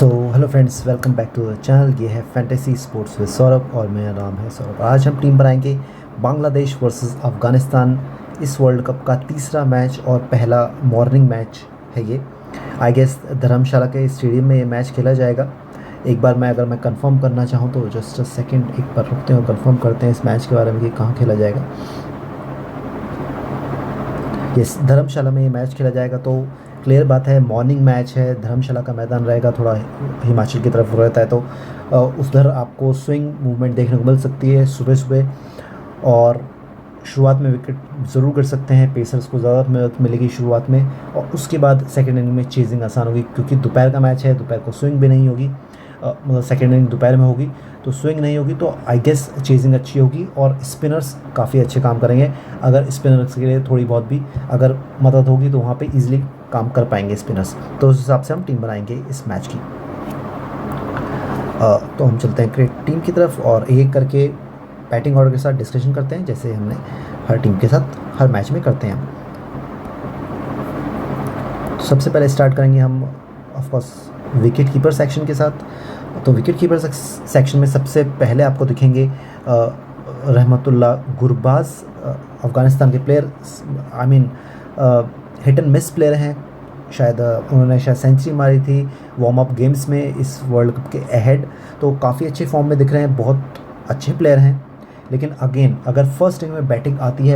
So hello friends, welcome back to the channel. ये है fantasy sports with Saurabh और मेरा नाम है सौरभ। आज हम टीम बनाएंगे बांग्लादेश वर्सेस अफ़गानिस्तान। इस वर्ल्ड कप का तीसरा मैच और पहला मॉर्निंग मैच है ये। आई गेस धर्मशाला के स्टेडियम में ये मैच खेला जाएगा। एक बार अगर मैं कंफर्म करना चाहूँ तो जस्ट अ सेकेंड, एक बार रुकते हैं और कंफर्म करते हैं इस मैच के बारे में कि कहाँ खेला जाएगा। यस, धर्मशाला में ये मैच खेला जाएगा। तो क्लियर बात है, मॉर्निंग मैच है, धर्मशाला का मैदान रहेगा, थोड़ा हिमाचल की तरफ रहता है तो उधर आपको स्विंग मूवमेंट देखने को मिल सकती है सुबह सुबह। और शुरुआत में विकेट ज़रूर गिर सकते हैं, पेसर्स को ज़्यादा मदद मिलेगी शुरुआत में, और उसके बाद सेकेंड इनिंग में चेजिंग आसान होगी क्योंकि दोपहर का मैच है। दोपहर को स्विंग भी नहीं होगी, मतलब सेकेंड इनिंग दोपहर में होगी तो स्विंग नहीं होगी, तो आई गेस चेजिंग अच्छी होगी और स्पिनर्स काफ़ी अच्छे काम करेंगे। अगर स्पिनर्स के लिए थोड़ी बहुत भी अगर मदद होगी तो वहाँ पे इजीली काम कर पाएंगे स्पिनर्स। तो उस हिसाब से हम टीम बनाएंगे इस मैच की। तो हम चलते हैं क्रिकेट टीम की तरफ और एक करके बैटिंग ऑर्डर के साथ डिस्कशन करते हैं, जैसे हमने हर टीम के साथ हर मैच में करते हैं। सबसे पहले स्टार्ट करेंगे हम ऑफकोर्स विकेट कीपर सेक्शन के साथ। तो विकेट कीपर सेक्शन में सबसे पहले आपको दिखेंगे रहमतुल्लाह गुरबाज, अफ़गानिस्तान के player. I mean hit and miss player हैं। शायद उन्होंने सेंचुरी मारी थी वार्म अप गेम्स में इस वर्ल्ड कप के अहेड, तो काफ़ी अच्छे फॉर्म में दिख रहे हैं, बहुत अच्छे प्लेयर हैं। लेकिन अगेन अगर फर्स्ट इनिंग में बैटिंग आती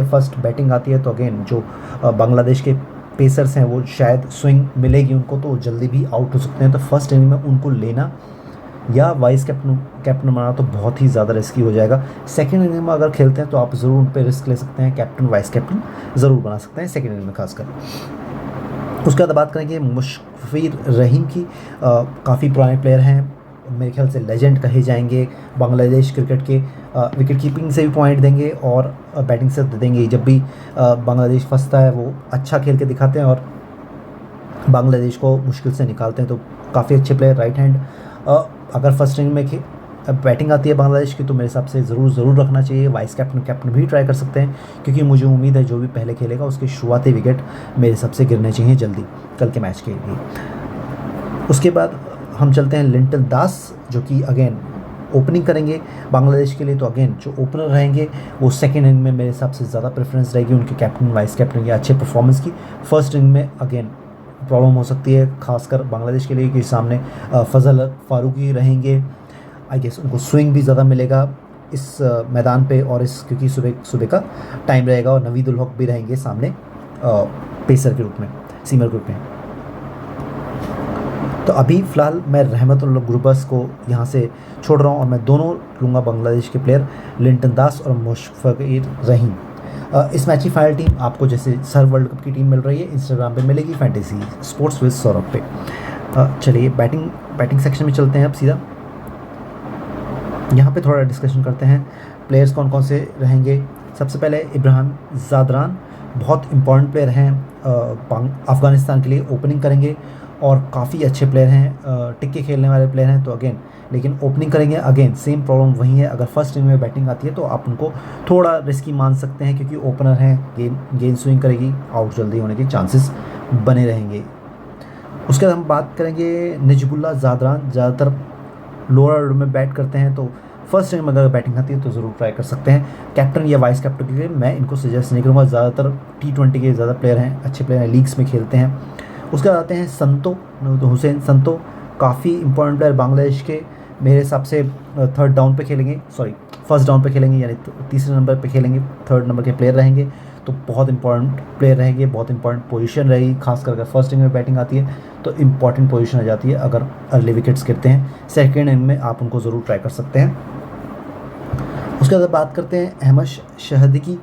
है तो अगेन जो बांग्लादेश के पेसर्स हैं वो शायद स्विंग मिलेगी उनको तो जल्दी भी आउट हो सकते हैं। तो फर्स्ट इनिंग में उनको लेना या वाइस कैप्टन बनाना तो बहुत ही ज़्यादा रिस्की हो जाएगा। सेकेंड इनिंग में अगर खेलते हैं तो आप ज़रूर उन पर रिस्क ले सकते हैं, कैप्टन वाइस कैप्टन ज़रूर बना सकते हैं सेकेंड इनिंग में खासकर। उसके बाद बात करेंगे मुशफिर रहीम की। काफ़ी पुराने प्लेयर हैं, मेरे ख्याल से लेजेंड कहे जाएंगे बांग्लादेश क्रिकेट के। विकेट कीपिंग से भी पॉइंट देंगे और बैटिंग से देंगे। जब भी बांग्लादेश फंसता है वो अच्छा खेल के दिखाते हैं और बांग्लादेश को मुश्किल से निकालते हैं। तो काफ़ी अच्छे प्लेयर, राइट हैंड। अगर फर्स्ट इनिंग में बैटिंग आती है बांग्लादेश की तो मेरे हिसाब से ज़रूर रखना चाहिए। वाइस कैप्टन भी ट्राई कर सकते हैं क्योंकि मुझे उम्मीद है जो भी पहले खेलेगा उसके शुरुआती विकेट मेरे हिसाब से गिरने चाहिए जल्दी कल के मैच के लिए। उसके बाद हम चलते हैं लिंटन दास, जो कि अगेन ओपनिंग करेंगे बांग्लादेश के लिए। तो अगेन जो ओपनर रहेंगे वो सेकेंड इनिंग में मेरे हिसाब से ज़्यादा प्रेफरेंस रहेगी उनके कैप्टन वाइस कैप्टन या अच्छे परफॉर्मेंस की। फर्स्ट इनिंग में अगेन प्रॉब्लम हो सकती है खासकर बांग्लादेश के लिए कि सामने फजल फारूकी रहेंगे। आई गेस उनको स्विंग भी ज़्यादा मिलेगा इस मैदान पे, और इस क्योंकि सुबह का टाइम रहेगा और नवीद उल हक भी रहेंगे सामने पेसर के रूप में, सीमर के रूप में। तो अभी फ़िलहाल मैं रहमतुल्लाह गुरबाज को यहाँ से छोड़ रहा हूँ और मैं दोनों लूँगा बांग्लादेश के प्लेयर लिंटन दास और मुशफिर रहीम। इस मैच की फाइनल टीम आपको जैसे सर वर्ल्ड कप की टीम मिल रही है इंस्टाग्राम पे मिलेगी, फैंटेसी स्पोर्ट्स विद सौरभ पे। चलिए बैटिंग सेक्शन में चलते हैं अब सीधा। यहाँ पे थोड़ा डिस्कशन करते हैं प्लेयर्स कौन कौन से रहेंगे। सबसे पहले इब्राहिम ज़ादरान बहुत इंपॉर्टेंट प्लेयर हैं, अफ़गानिस्तान के लिए ओपनिंग करेंगे और काफ़ी अच्छे प्लेयर हैं, टिक के खेलने वाले प्लेयर हैं। तो अगेन लेकिन ओपनिंग करेंगे, अगेन सेम प्रॉब्लम वही है। अगर फर्स्ट इनिंग में बैटिंग आती है तो आप उनको थोड़ा रिस्की मान सकते हैं क्योंकि ओपनर हैं, गेंद स्विंग करेगी, आउट जल्दी होने के चांसेस बने रहेंगे। उसके बाद हम बात करेंगे निजबुल्ला ज़ादरान, ज़्यादातर लोअर ऑर्डर में बैट करते हैं तो फर्स्ट इनिंग में अगर बैटिंग आती है तो ज़रूर ट्राई कर सकते हैं। कैप्टन या वाइस कैप्टन के लिए मैं इनको सजेस्ट नहीं करूँगा, ज़्यादातर T20 के ज़्यादा प्लेयर हैं, अच्छे प्लेयर हैं, लीग्स में खेलते हैं। उसके बाद आते हैं संतो, हुसैन संतो, काफ़ी इंपॉर्टेंट प्लेयर बांग्लादेश के। मेरे हिसाब से फर्स्ट डाउन पे खेलेंगे यानी तीसरे नंबर पे खेलेंगे, थर्ड नंबर के प्लेयर रहेंगे। तो बहुत इंपॉर्टेंट प्लेयर रहेंगे, बहुत इंपॉर्टेंट पोजीशन रहेगी, खासकर अगर फर्स्ट इनिंग में बैटिंग आती है तो इंपॉर्टेंट पोजीशन आ जाती है। अगर अर्ली विकेट्स गिरते हैं सेकेंड इनिंग में आप उनको ज़रूर ट्राई कर सकते हैं। उसके बाद बात करते हैं अहमद शहदी की।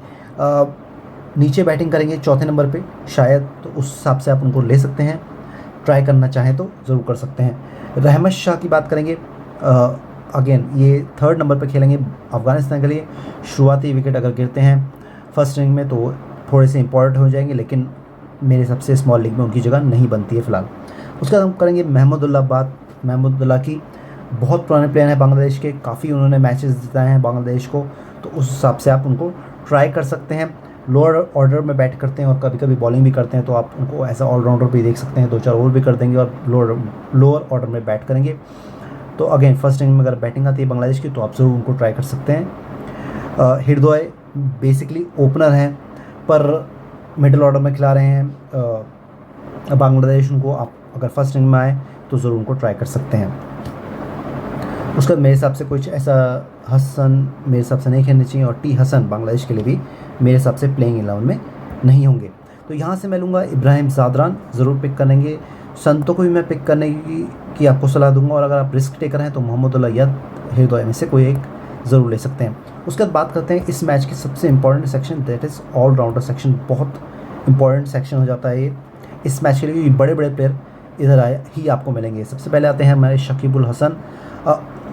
नीचे बैटिंग करेंगे चौथे नंबर पे शायद, तो उस हिसाब से आप उनको ले सकते हैं, ट्राई करना चाहें तो ज़रूर कर सकते हैं। रहमत शाह की बात करेंगे, अगेन ये थर्ड नंबर पे खेलेंगे अफ़गानिस्तान के लिए। शुरुआती विकेट अगर गिरते हैं फर्स्ट इनिंग में तो थोड़े से इंपॉर्टेंट हो जाएंगे, लेकिन मेरे हिसाब से स्मॉल लीग में उनकी जगह नहीं बनती है फ़िलहाल। उसके बाद हम करेंगे महमूदुल्लाह की। बहुत पुराने प्लेयर हैं बांग्लादेश के, काफ़ी उन्होंने मैचेस जिताए हैं बांग्लादेश को, तो उस हिसाब से आप उनको ट्राई कर सकते हैं। लोअर ऑर्डर में बैट करते हैं और कभी कभी बॉलिंग भी करते हैं, तो आप उनको एज अ ऑलराउंडर भी देख सकते हैं, 2-4 ओवर भी कर देंगे और लोअर ऑर्डर में बैट करेंगे। तो अगेन फर्स्ट इनिंग में अगर बैटिंग आती है बांग्लादेश की तो आप ज़रूर उनको ट्राई कर सकते हैं। हृदय बेसिकली ओपनर हैं पर मिडिल ऑर्डर में खिला रहे हैं बांग्लादेश, उनको आप अगर फर्स्ट इनिंग में आए तो ज़रूर उनको ट्राई कर सकते हैं। उसके बाद मेरे हिसाब से कुछ ऐसा हसन मेरे हिसाब से नहीं खेलने चाहिए और टी हसन बांग्लादेश के लिए भी मेरे हिसाब से प्लेइंग 11 में नहीं होंगे। तो यहाँ से मैं लूँगा इब्राहिम ज़ादरान ज़रूर पिक करेंगे, संतों को भी मैं पिक करने की आपको सलाह दूंगा, और अगर आप रिस्क टेकर हैं तो मोहम्मद अय्यद हृदय में से कोई एक ज़रूर ले सकते हैं। उसके बाद बात करते हैं इस मैच की सबसे important section, that is allrounder section. बहुत इंपॉर्टेंट सेक्शन हो जाता है ये इस मैच के लिए, बड़े बड़े प्लेयर इधर आए ही आपको मिलेंगे। सबसे पहले आते हैं हमारे शकीबुल हसन,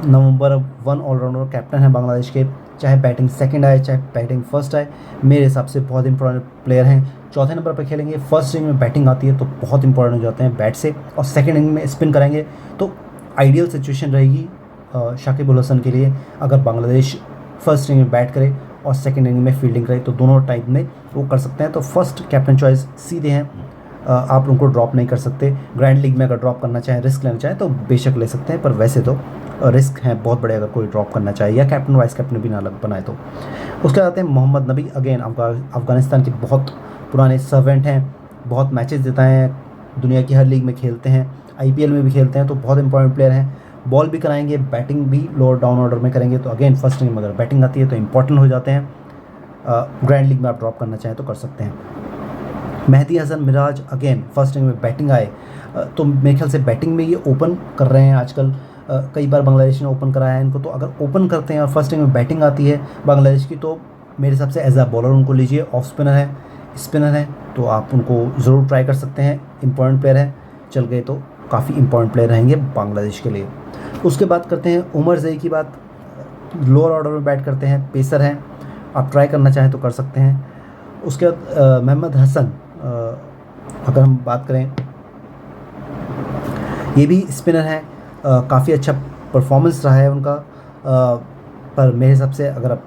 नवंबर 1 ऑलराउंडर कैप्टन है बांग्लादेश के, चाहे बैटिंग सेकंड आए चाहे बैटिंग फर्स्ट आए, मेरे हिसाब से बहुत इंपॉर्टेंट प्लेयर हैं। चौथे नंबर पर खेलेंगे, फर्स्ट इनिंग में बैटिंग आती है तो बहुत इंपॉर्टेंट हो जाते हैं बैट से, और सेकंड इनिंग में स्पिन करेंगे तो आइडियल सिचुएशन रहेगी शकीबुल हसन के लिए। अगर बांग्लादेश फर्स्ट इनिंग में बैट करे और सेकंड इनिंग में फील्डिंग करे तो दोनों टाइप में वो कर सकते हैं। तो फर्स्ट कैप्टन चॉइस सीधे हैं, आप उनको ड्रॉप नहीं कर सकते। ग्रैंड लीग में अगर ड्रॉप करना चाहें, रिस्क लेना चाहें तो बेशक ले सकते हैं, पर वैसे तो रिस्क हैं बहुत बड़े अगर कोई ड्रॉप करना चाहे या कैप्टन वाइस कैप्टन भी ना अलग बनाए तो। उसके बाद आते हैं मोहम्मद नबी, अगेन अफ़गानिस्तान के बहुत पुराने सर्वेंट हैं, बहुत मैचेस जिताए हैं, दुनिया की हर लीग में खेलते हैं, IPL में भी खेलते हैं, तो बहुत इंपॉर्टेंट प्लेयर हैं। बॉल भी कराएंगे, बैटिंग भी लोअर डाउन ऑर्डर में करेंगे, तो अगेन फर्स्ट इनिंग में अगर बैटिंग आती है तो इंपॉर्टेंट हो जाते हैं। ग्रैंड लीग में आप ड्रॉप करना चाहें तो कर सकते हैं। Mehidy Hasan Miraz, again first inning में बैटिंग आए तो मेरे ख्याल से बैटिंग में ये ओपन कर रहे हैं आजकल, कई बार बांग्लादेश ने ओपन कराया है इनको, तो अगर ओपन करते हैं और फर्स्ट इनिंग में बैटिंग आती है बांग्लादेश की तो मेरे हिसाब से एज अ बॉलर उनको लीजिए। ऑफ स्पिनर है तो आप उनको ज़रूर ट्राई कर सकते हैं, इंपॉर्टेंट प्लेयर है, चल गए तो काफ़ी इंपॉर्टेंट प्लेयर रहेंगे बांग्लादेश के लिए। उसके बाद करते हैं उमर ज़ई की बात, लोअर ऑर्डर में बैट करते हैं, पेसर हैं, आप ट्राई करना चाहें तो कर सकते हैं। उसके बाद मोहम्मद हसन, अगर हम बात करें ये भी स्पिनर हैं, काफ़ी अच्छा परफॉर्मेंस रहा है उनका, पर मेरे हिसाब से अगर आप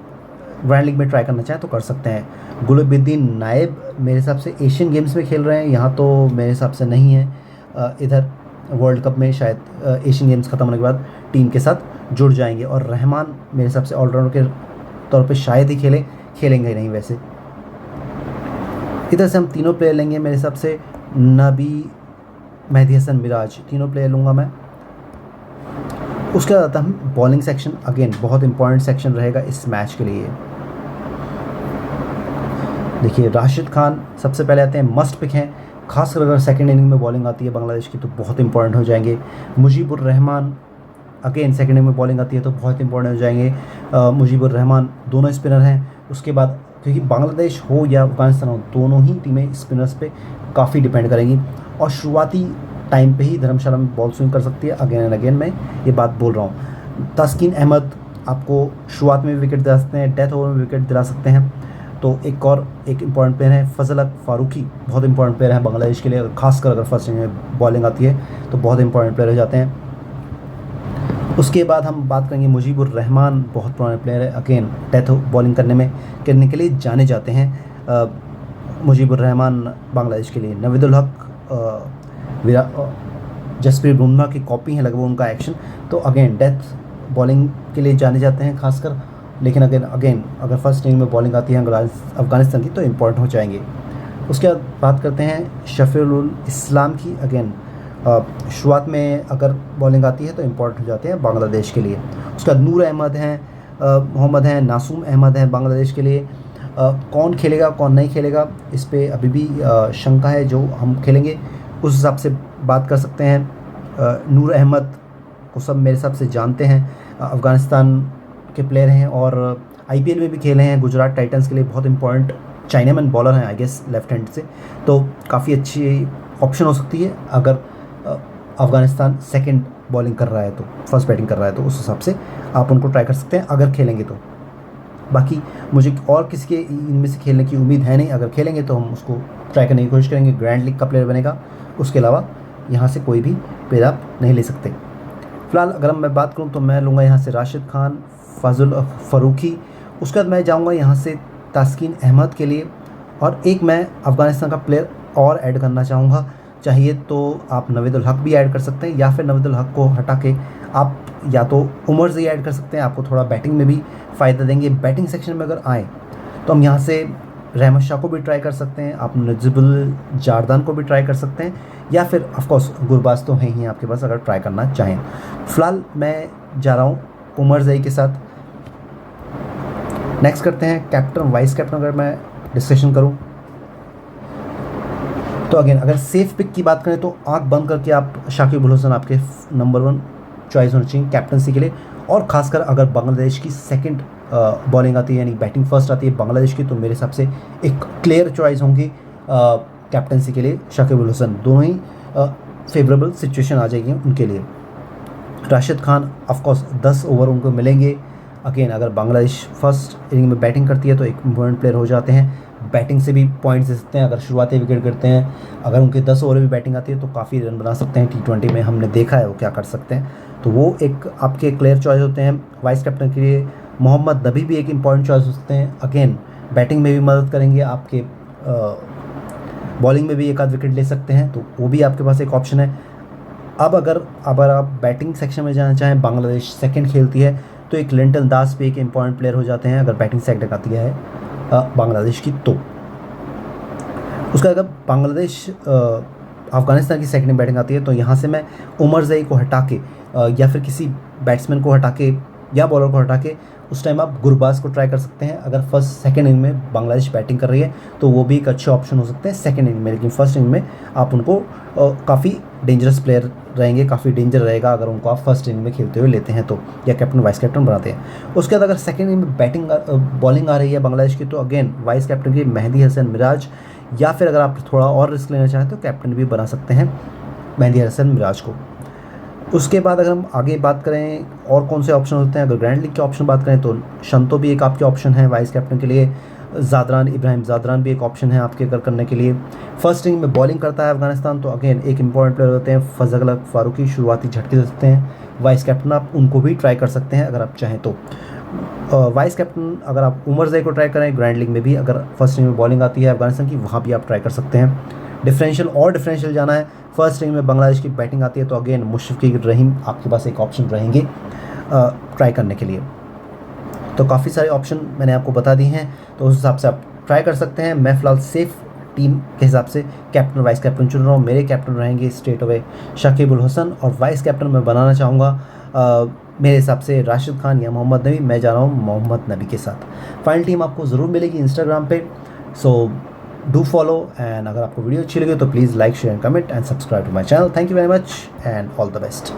ग्रैंड लीग में ट्राई करना चाहें तो कर सकते हैं। गुलबुद्दीन नायब मेरे हिसाब से एशियन गेम्स में खेल रहे हैं, यहाँ तो मेरे हिसाब से नहीं है, इधर वर्ल्ड कप में शायद एशियन गेम्स ख़त्म होने के बाद टीम के साथ जुड़ जाएंगे। और रहमान मेरे हिसाब से ऑलराउंडर के तौर पे शायद ही खेलेंगे नहीं वैसे। इधर से हम तीनों प्लेयर लेंगे मेरे हिसाब से, नबी, मेहदी हसन, मिराज, तीनों प्लेयर लूँगा मैं। उसके बाद हम बॉलिंग सेक्शन, अगेन बहुत इंपॉर्टेंट सेक्शन रहेगा इस मैच के लिए। देखिए राशिद खान सबसे पहले आते हैं, मस्ट पिक हैं, खासकर अगर सेकंड इनिंग में बॉलिंग आती है बांग्लादेश की तो बहुत इंपॉर्टेंट हो जाएंगे। Mujeebur Rahman, again second inning में बॉलिंग आती है तो बहुत इंपॉर्टेंट हो जाएंगे। मुजीबुर रहमान दोनों स्पिनर हैं। उसके बाद क्योंकि बांग्लादेश हो या अफगानिस्तान हो, दोनों ही टीमें स्पिनर्स पे काफ़ी डिपेंड करेंगी और शुरुआती टाइम पे ही धर्मशाला में बॉल स्विंग कर सकती है। अगेन एंड अगेन मैं ये बात बोल रहा हूँ। तस्कीन अहमद आपको शुरुआत में भी विकेट दिला सकते हैं, डेथ ओवर में विकेट दिला सकते हैं। तो एक इंपॉर्टेंट प्लेयर है फजल हक फारूकी, बहुत इंपॉर्टेंट प्लेयर है बांग्लादेश के लिए, खासकर अगर फर्स्ट इनिंग में बॉलिंग आती है तो बहुत इंपॉर्टेंट प्लेयर हो जाते हैं। उसके बाद हम बात करेंगे मुजीबुर रहमान, बहुत पुराने प्लेयर है, अगेन डेथ बॉलिंग करने के लिए जाने जाते हैं मुजीबुर रहमान बांग्लादेश के लिए। नवीदुल हक, जसप्रीत बुमराह की कॉपी है लगभग उनका एक्शन, तो अगेन डेथ बॉलिंग के लिए जाने जाते हैं खासकर, लेकिन अगेन अगर फर्स्ट इनिंग में बॉलिंग आती है अफगानिस्तान की तो इम्पोर्टेंट हो जाएंगे। उसके बाद बात करते हैं शफीउल इस्लाम की, अगेन शुरुआत में अगर बॉलिंग आती है तो इम्पोर्टेंट हो जाते हैं बांग्लादेश के लिए। उसके बाद नूर अहमद हैं, मोहम्मद हैं, नासूम अहमद हैं बांग्लादेश के लिए। कौन खेलेगा कौन नहीं खेलेगा इस पे अभी भी शंका है, जो हम खेलेंगे उस हिसाब से बात कर सकते हैं। नूर अहमद को सब मेरे हिसाब से जानते हैं, अफ़गानिस्तान के प्लेयर हैं और IPL में भी खेले हैं, गुजरात टाइटंस के लिए बहुत इंपॉर्टेंट चाइनामैन बॉलर हैं आई गेस लेफ्ट हैंड से, तो काफ़ी अच्छी ऑप्शन हो सकती है अगर अफ़गानिस्तान सेकंड बॉलिंग कर रहा है तो, फर्स्ट बैटिंग कर रहा है तो उस हिसाब से आप उनको ट्राई कर सकते हैं अगर खेलेंगे तो। बाकी मुझे और किसी के इनमें से खेलने की उम्मीद है नहीं, अगर खेलेंगे तो हम उसको ट्राई करने की कोशिश करेंगे, ग्रैंड लीग का प्लेयर बनेगा, उसके अलावा यहाँ से कोई भी प्लेयर आप नहीं ले सकते। फ़िलहाल अगर मैं बात करूँ तो मैं लूँगा यहाँ से राशिद खान, फजल फारूकी। उसके बाद मैं जाऊँगा यहाँ से तस्कीन अहमद के लिए, और एक मैं अफ़गानिस्तान का प्लेयर और ऐड करना चाहूँगा। चाहिए तो आप नवीद उल हक भी ऐड कर सकते हैं, या फिर नवीद उल हक को हटा के आप या तो उमर ज़ई ऐड कर सकते हैं, आपको थोड़ा बैटिंग में भी फ़ायदा देंगे। बैटिंग सेक्शन में अगर आएँ तो हम यहाँ से रहमत शाह को भी ट्राई कर सकते हैं, आप नजीबुल जारदान को भी ट्राई कर सकते हैं, या फिर ऑफ कोर्स गुरबाज तो हैं ही आपके पास अगर ट्राई करना चाहें। फ़िलहाल मैं जा रहा हूँ उमर ज़ई के साथ। नेक्स्ट करते हैं कैप्टन वाइस कैप्टन। अगर मैं डिस्कशन करूँ तो अगेन अगर सेफ पिक की बात करें तो आंख बंद करके आप शाकिब अल हसन आपके नंबर 1 चॉइस होनी चाहिए कैप्टनसी के लिए। और खासकर अगर बांग्लादेश की सेकंड बॉलिंग आती है, यानी बैटिंग फर्स्ट आती है बांग्लादेश की, तो मेरे हिसाब से एक क्लियर चॉइस होंगी कैप्टनसी के लिए शाकिब अल हसन। दोनों ही फेवरेबल सिचुएशन आ जाएगी उनके लिए। राशिद खान ऑफकोर्स 10 ओवर उनको मिलेंगे। अगेन अगर बांग्लादेश फर्स्ट इनिंग में बैटिंग करती है तो एक इम्पोर्टेंट प्लेयर हो जाते हैं, बैटिंग से भी पॉइंट्स दे सकते हैं। अगर शुरुआती विकेट गिरते हैं, अगर उनके 10 ओवर में बैटिंग आती है तो काफ़ी रन बना सकते हैं। T20 में हमने देखा है वो क्या कर सकते हैं, तो वो एक आपके क्लियर चॉइस होते हैं। वाइस कैप्टन के लिए मोहम्मद नबी भी एक इम्पॉर्टेंट चॉइस हो सकते हैं। अगेन बैटिंग में भी मदद करेंगे, आपके बॉलिंग में भी एक आध विकेट ले सकते हैं, तो वो भी आपके पास एक ऑप्शन है। अब अगर आप बैटिंग सेक्शन में जाना चाहें, बांग्लादेश सेकंड खेलती है तो एक लिंटन दास भी एक इम्पॉर्टेंट प्लेयर हो जाते हैं अगर बैटिंग सेक्टर आती है बांग्लादेश की। तो उसका अगर बांग्लादेश अफ़गानिस्तान की सेकंड बैटिंग आती है तो यहाँ से मैं उमर ज़ई को हटा के या फिर किसी बैट्समैन को हटा के या बॉलर को हटा के उस टाइम आप गुरबाज को ट्राई कर सकते हैं। अगर फर्स्ट सेकंड इनिंग में बांग्लादेश बैटिंग कर रही है तो वो भी एक अच्छे ऑप्शन हो सकते हैं सेकंड इनिंग में, लेकिन फर्स्ट इनिंग में आप उनको काफ़ी डेंजरस प्लेयर रहेंगे, काफ़ी डेंजर रहेगा अगर उनको आप फर्स्ट इनिंग में खेलते हुए लेते हैं तो, या कैप्टन वाइस कैप्टन बनाते हैं। उसके बाद अगर सेकंड इनिंग में बैटिंग बॉलिंग आ रही है बांग्लादेश की तो अगेन वाइस कैप्टन की मेहदी हसन मिराज, या फिर अगर आप थोड़ा और रिस्क लेना चाहें तो कैप्टन भी बना सकते हैं मेहदी हसन मिराज को। उसके बाद अगर हम आगे बात करें और कौन से ऑप्शन होते हैं, अगर ग्रैंड लीग के ऑप्शन बात करें तो शंतो भी एक आपके ऑप्शन है वाइस कैप्टन के लिए। ज़ादरान, इब्राहिम ज़ादरान भी एक ऑप्शन है आपके अगर करने के लिए। फर्स्ट इनिंग में बॉलिंग करता है अफगानिस्तान तो अगेन एक इंपॉर्टेंट प्लेयर होते हैं फजल फारूकी, शुरुआती झटके दे सकते हैं वाइस कैप्टन, आप उनको भी ट्राई कर सकते हैं अगर आप चाहें तो। वाइस कैप्टन अगर आप उमर ज़ई को ट्राई करें, ग्रैंड लीग में भी अगर फर्स्ट इनिंग में बॉलिंग आती है अफगानिस्तान की, वहाँ भी आप ट्राई कर सकते हैं। डिफरेंशियल जाना है, फर्स्ट इनिंग में बांग्लादेश की बैटिंग आती है तो अगेन मुशफ़िक़ रहीम आपके पास एक ऑप्शन रहेंगे ट्राई करने के लिए। तो काफ़ी सारे ऑप्शन मैंने आपको बता दिए हैं, तो उस हिसाब से आप ट्राई कर सकते हैं। मैं फ़िलहाल सेफ़ टीम के हिसाब से कैप्टन वाइस कैप्टन चुन रहा हूँ। मेरे कैप्टन रहेंगे स्ट्रेट अवे शाकिब अल हसन, और वाइस कैप्टन मैं बनाना चाहूँगा मेरे हिसाब से राशिद खान या मोहम्मद नबी। मैं जा रहा हूँ मोहम्मद नबी के साथ। फाइनल टीम आपको ज़रूर मिलेगी इंस्टाग्राम पे, सो डू फॉलो, एंड अगर आपको वीडियो अच्छी लगे तो please like share and comment and subscribe to my channel. Thank you very much and all the best.